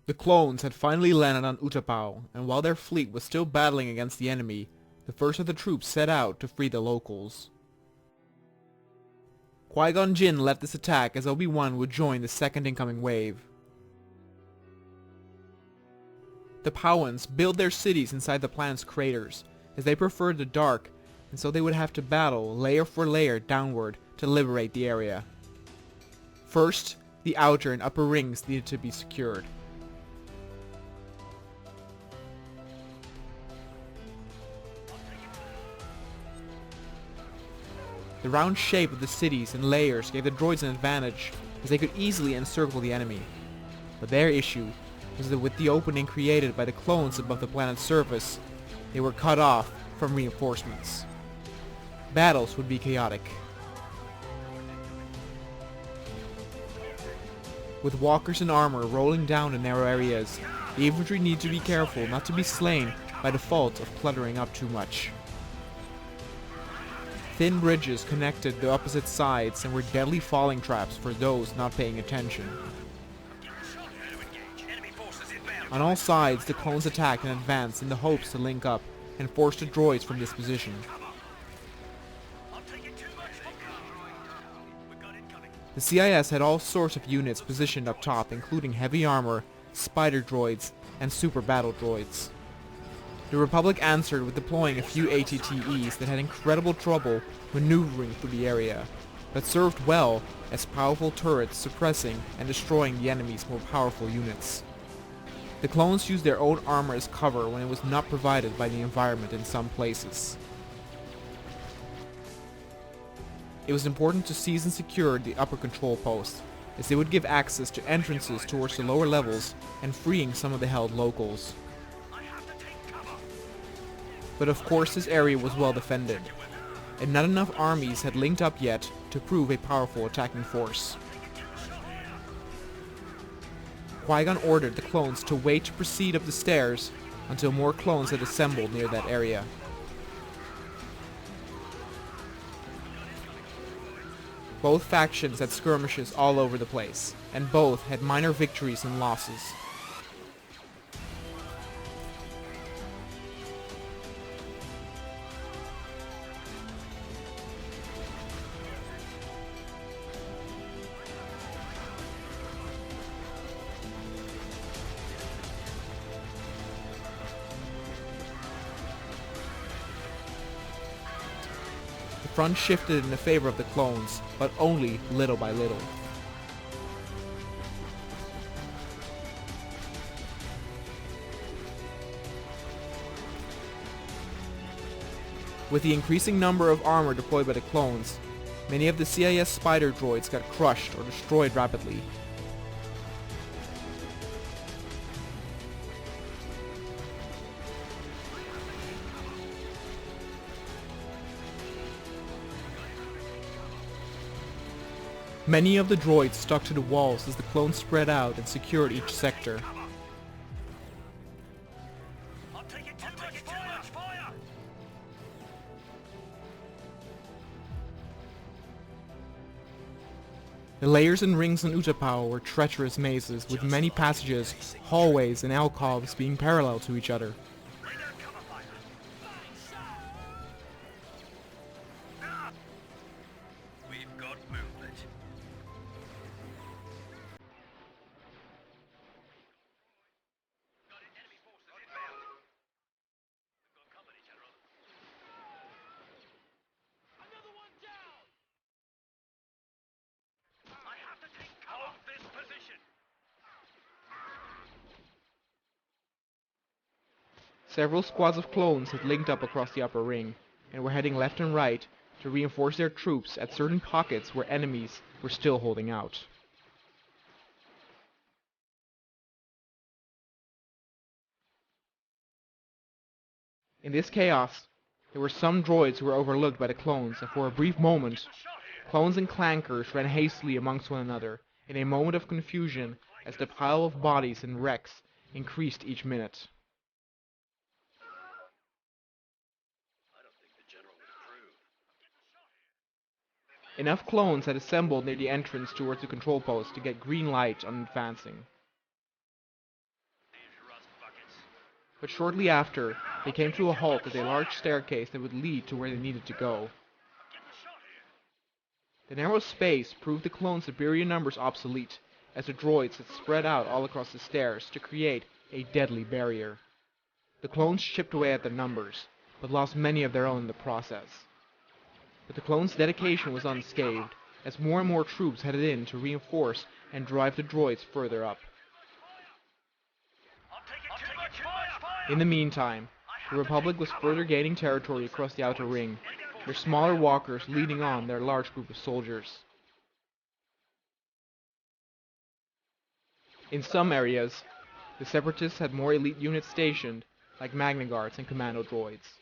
The clones had finally landed on Utapau, and while their fleet was still battling against the enemy, the first of the troops set out to free the locals. Qui-Gon Jinn led this attack as Obi Wan would join the second incoming wave. The Pauans built their cities inside the planet's craters, as they preferred the dark, and so they would have to battle layer for layer downward to liberate the area. First, the outer and upper rings needed to be secured. The round shape of the cities and layers gave the droids an advantage, as they could easily encircle the enemy. But their issue was that with the opening created by the clones above the planet's surface, they were cut off from reinforcements. Battles would be chaotic. With walkers in armor rolling down in narrow areas, the infantry need to be careful not to be slain by default of cluttering up too much. Thin bridges connected the opposite sides and were deadly falling traps for those not paying attention. On all sides, the clones attacked and advanced in the hopes to link up and force the droids from this position. The CIS had all sorts of units positioned up top, including heavy armor, spider droids, and super battle droids. The Republic answered with deploying a few ATTEs that had incredible trouble maneuvering through the area, but served well as powerful turrets suppressing and destroying the enemy's more powerful units. The clones used their own armor as cover when it was not provided by the environment in some places. It was important to seize and secure the upper control post, as they would give access to entrances towards the lower levels and freeing some of the held locals. But of course this area was well defended, and not enough armies had linked up yet to prove a powerful attacking force. Qui-Gon ordered the clones to wait to proceed up the stairs until more clones had assembled near that area. Both factions had skirmishes all over the place, and both had minor victories and losses. The front shifted in the favor of the clones, but only little by little. With the increasing number of armor deployed by the clones, many of the CIS spider droids got crushed or destroyed rapidly. Many of the droids stuck to the walls as the clones spread out and secured each sector. The layers and rings on Utapau were treacherous mazes with many passages, hallways, and alcoves being parallel to each other. Several squads of clones had linked up across the upper ring, and were heading left and right to reinforce their troops at certain pockets where enemies were still holding out. In this chaos, there were some droids who were overlooked by the clones, and for a brief moment, clones and clankers ran hastily amongst one another in a moment of confusion as the pile of bodies and wrecks increased each minute. Enough clones had assembled near the entrance towards the control post to get green light on advancing. but shortly after, they came to a halt at a large staircase that would lead to where they needed to go. The narrow space proved the clones' superior numbers obsolete, as the droids had spread out all across the stairs to create a deadly barrier. The clones chipped away at their numbers, but lost many of their own in the process. But the clones' dedication was unscathed, as more and more troops headed in to reinforce and drive the droids further up. In the meantime, the Republic was further gaining territory across the Outer Ring, their smaller walkers leading on their large group of soldiers. In some areas, the Separatists had more elite units stationed, like Magna Guards and Commando droids.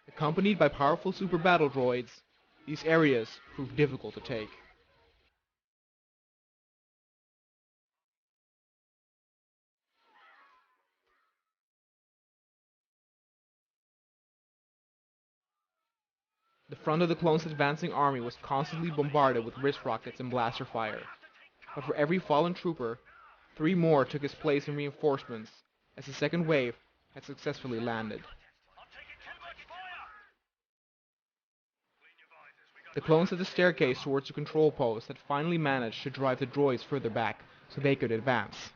Accompanied by powerful super battle droids, these areas proved difficult to take. The front of the clones' advancing army was constantly bombarded with wrist rockets and blaster fire, but for every fallen trooper, 3 more took his place in reinforcements, as the second wave had successfully landed. The clones at the staircase towards the control post had finally managed to drive the droids further back so they could advance.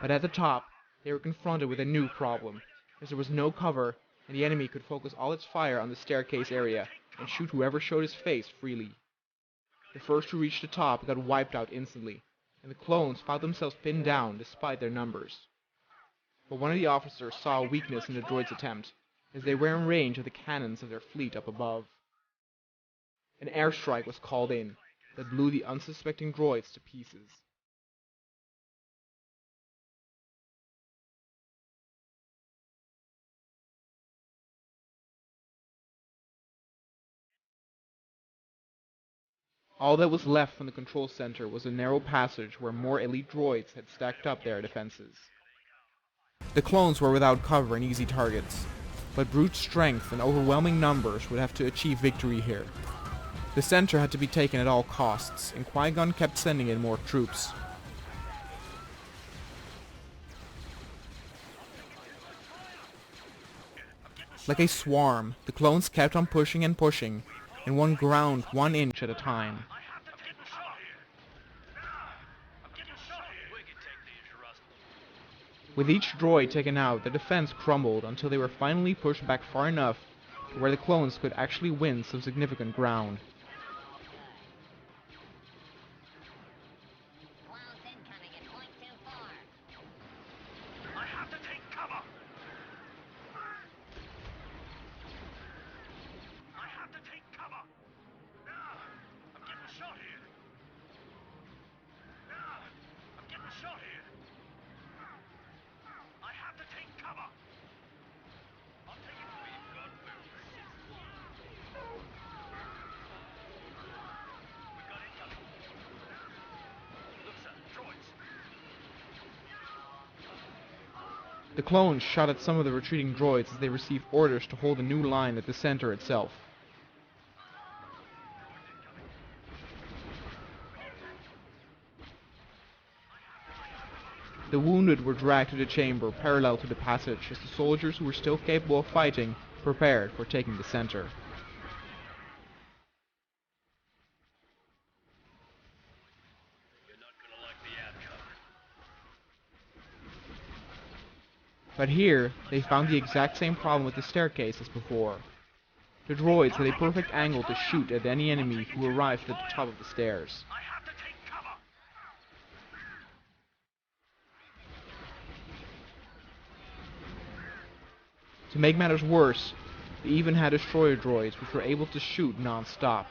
But at the top, they were confronted with a new problem, as there was no cover and the enemy could focus all its fire on the staircase area and shoot whoever showed his face freely. The first to reach the top got wiped out instantly, and the clones found themselves pinned down despite their numbers. But one of the officers saw a weakness in the droids' attempt, as they were in range of the cannons of their fleet up above. An airstrike was called in that blew the unsuspecting droids to pieces. All that was left from the control center was a narrow passage where more elite droids had stacked up their defenses. The clones were without cover and easy targets, but brute strength and overwhelming numbers would have to achieve victory here. The center had to be taken at all costs, and Qui-Gon kept sending in more troops. Like a swarm, the clones kept on pushing and pushing, and won ground 1 inch at a time. With each droid taken out, the defense crumbled until they were finally pushed back far enough to where the clones could actually win some significant ground. The clones shot at some of the retreating droids as they received orders to hold a new line at the center itself. The wounded were dragged to the chamber parallel to the passage as the soldiers who were still capable of fighting prepared for taking the center. But here, they found the exact same problem with the staircase as before. The droids had a perfect angle to shoot at any enemy who arrived at the top of the stairs. To make matters worse, they even had destroyer droids which were able to shoot non-stop.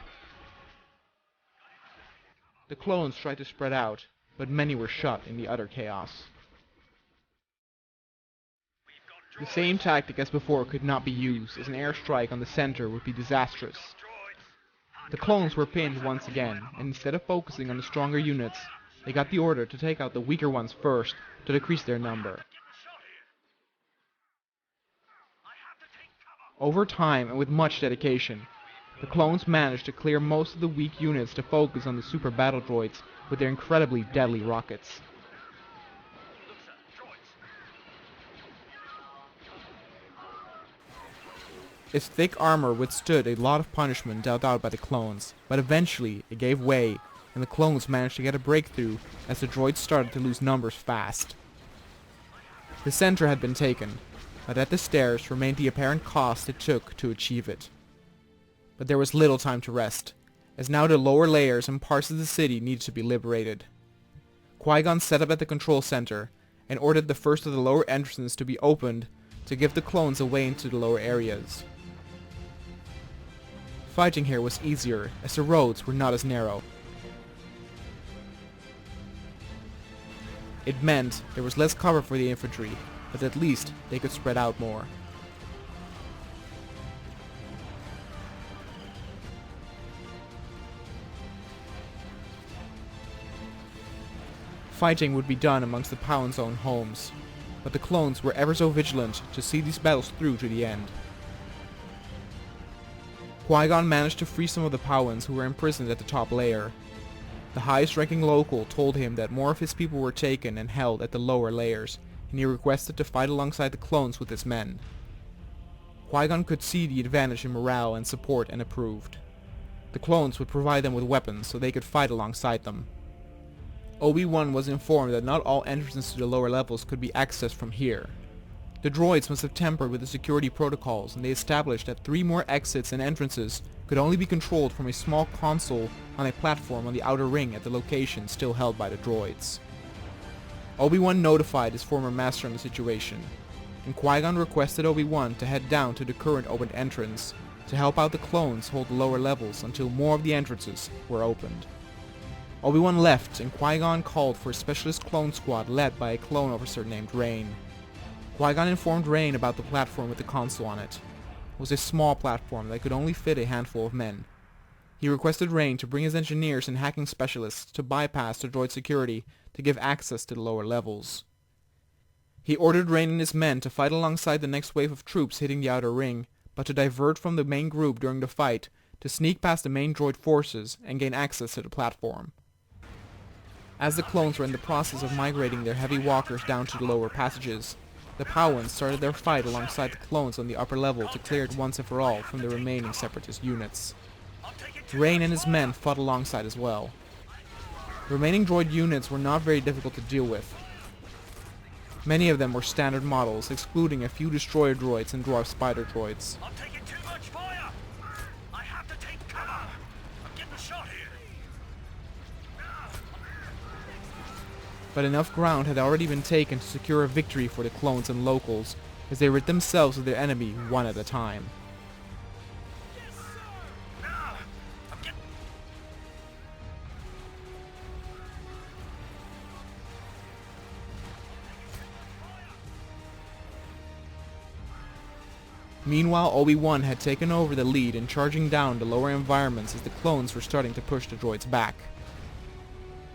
The clones tried to spread out, but many were shot in the utter chaos. The same tactic as before could not be used, as an airstrike on the center would be disastrous. The clones were pinned once again, and instead of focusing on the stronger units, they got the order to take out the weaker ones first to decrease their number. Over time, and with much dedication, the clones managed to clear most of the weak units to focus on the super battle droids with their incredibly deadly rockets. Its thick armor withstood a lot of punishment dealt out by the clones, but eventually it gave way, and the clones managed to get a breakthrough as the droids started to lose numbers fast. The center had been taken, but at the stairs remained the apparent cost it took to achieve it. But there was little time to rest, as now the lower layers and parts of the city needed to be liberated. Qui-Gon set up at the control center, and ordered the first of the lower entrances to be opened to give the clones a way into the lower areas. Fighting here was easier, as the roads were not as narrow. It meant there was less cover for the infantry, but at least they could spread out more. Fighting would be done amongst the Pau'ans' own homes, but the clones were ever so vigilant to see these battles through to the end. Qui-Gon managed to free some of the Pau'ans who were imprisoned at the top layer. The highest ranking local told him that more of his people were taken and held at the lower layers, and he requested to fight alongside the clones with his men. Qui-Gon could see the advantage in morale and support and approved. The clones would provide them with weapons so they could fight alongside them. Obi-Wan was informed that not all entrances to the lower levels could be accessed from here. The droids must have tampered with the security protocols, and they established that 3 more exits and entrances could only be controlled from a small console on a platform on the outer ring at the location still held by the droids. Obi-Wan notified his former master on the situation, and Qui-Gon requested Obi-Wan to head down to the current opened entrance to help out the clones hold the lower levels until more of the entrances were opened. Obi-Wan left, and Qui-Gon called for a specialist clone squad led by a clone officer named Rain. Qui-Gon informed Rain about the platform with the console on it. It was a small platform that could only fit a handful of men. He requested Rain to bring his engineers and hacking specialists to bypass the droid security to give access to the lower levels. He ordered Rain and his men to fight alongside the next wave of troops hitting the outer ring, but to divert from the main group during the fight to sneak past the main droid forces and gain access to the platform. As the clones were in the process of migrating their heavy walkers down to the lower passages, the Pau'ans started their fight alongside the clones on the upper level to clear it once and for all from the remaining Separatist units. Rain and his men fought alongside as well. The remaining droid units were not very difficult to deal with. Many of them were standard models, excluding a few destroyer droids and dwarf spider droids. I'm taking too much fire! I have to take cover! I'm getting shot here! But enough ground had already been taken to secure a victory for the clones and locals, as they rid themselves of their enemy one at a time. Meanwhile, Obi-Wan had taken over the lead in charging down the lower environments as the clones were starting to push the droids back.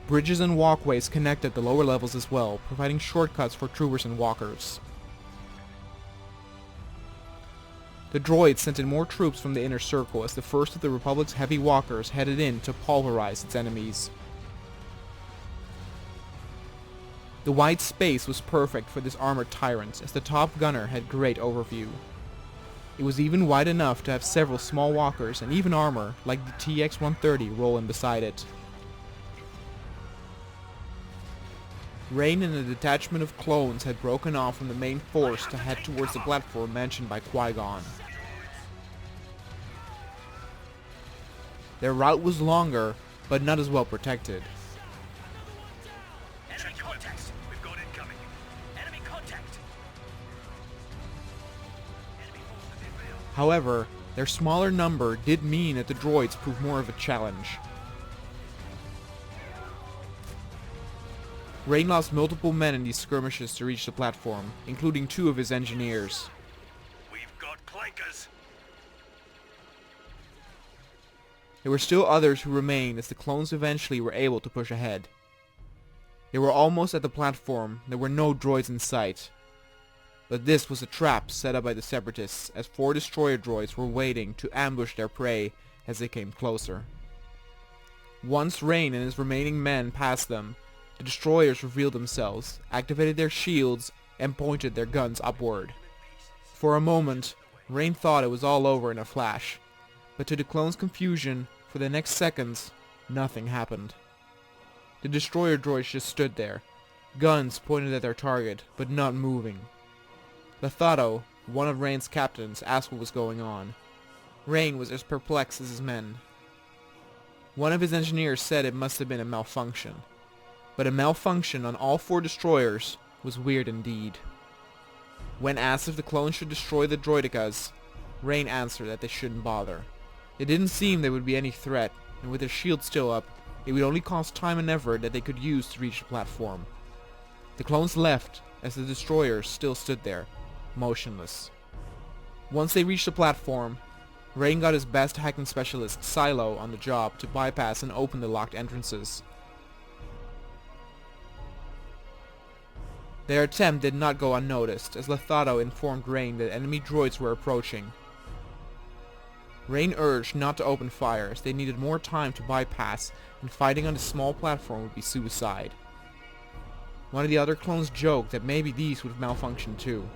Bridges and walkways connected the lower levels as well, providing shortcuts for troopers and walkers. The droids sent in more troops from the inner circle as the first of the Republic's heavy walkers headed in to pulverize its enemies. The wide space was perfect for this armored tyrant, as the top gunner had great overview. It was even wide enough to have several small walkers and even armor, like the TX-130, roll in beside it. Rain and a detachment of clones had broken off from the main force to head towards the platform mentioned by Qui-Gon. Their route was longer, but not as well protected. Enemy contact! We've got incoming! Enemy contact! Enemy force to be real. However, their smaller number did mean that the droids proved more of a challenge. Rain lost multiple men in these skirmishes to reach the platform, including 2 of his engineers. We've got clankers! There were still others who remained as the clones eventually were able to push ahead. They were almost at the platform, there were no droids in sight. But this was a trap set up by the Separatists, as 4 destroyer droids were waiting to ambush their prey as they came closer. Once Rain and his remaining men passed them, the destroyers revealed themselves, activated their shields, and pointed their guns upward. For a moment, Rain thought it was all over in a flash, but to the clones' confusion, for the next seconds, nothing happened. The destroyer droids just stood there, guns pointed at their target, but not moving. Lethato, one of Rain's captains, asked what was going on. Rain was as perplexed as his men. One of his engineers said it must have been a malfunction, but a malfunction on all 4 destroyers was weird indeed. When asked if the clones should destroy the droidicas, Rain answered that they shouldn't bother. It didn't seem there would be any threat, and with their shields still up, it would only cost time and effort that they could use to reach the platform. The clones left, as the destroyers still stood there, motionless. Once they reached the platform, Rain got his best hacking specialist, Silo, on the job to bypass and open the locked entrances. Their attempt did not go unnoticed, as Lethato informed Rain that enemy droids were approaching. Rain urged not to open fire, as they needed more time to bypass, and fighting on the small platform would be suicide. One of the other clones joked that maybe these would malfunction too.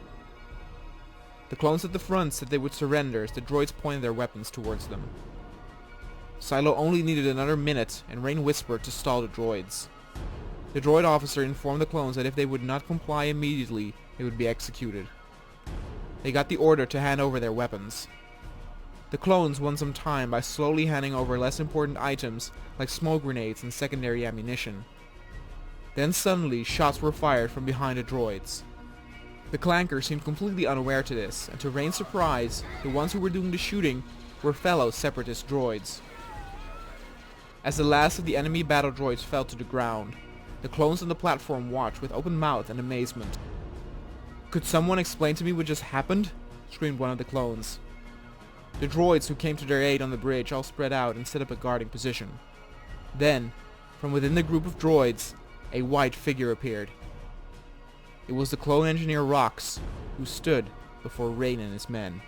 The clones at the front said they would surrender as the droids pointed their weapons towards them. Silo only needed another minute, and Rain whispered to stall the droids. The droid officer informed the clones that if they would not comply immediately, they would be executed. They got the order to hand over their weapons. The clones won some time by slowly handing over less important items like smoke grenades and secondary ammunition. Then suddenly, shots were fired from behind the droids. The clankers seemed completely unaware to this, and to Rain's surprise, the ones who were doing the shooting were fellow Separatist droids. As the last of the enemy battle droids fell to the ground, the clones on the platform watched with open mouth and amazement. "Could someone explain to me what just happened?" screamed one of the clones. The droids who came to their aid on the bridge all spread out and set up a guarding position. Then, from within the group of droids, a white figure appeared. It was the clone engineer Rox, who stood before Rain and his men.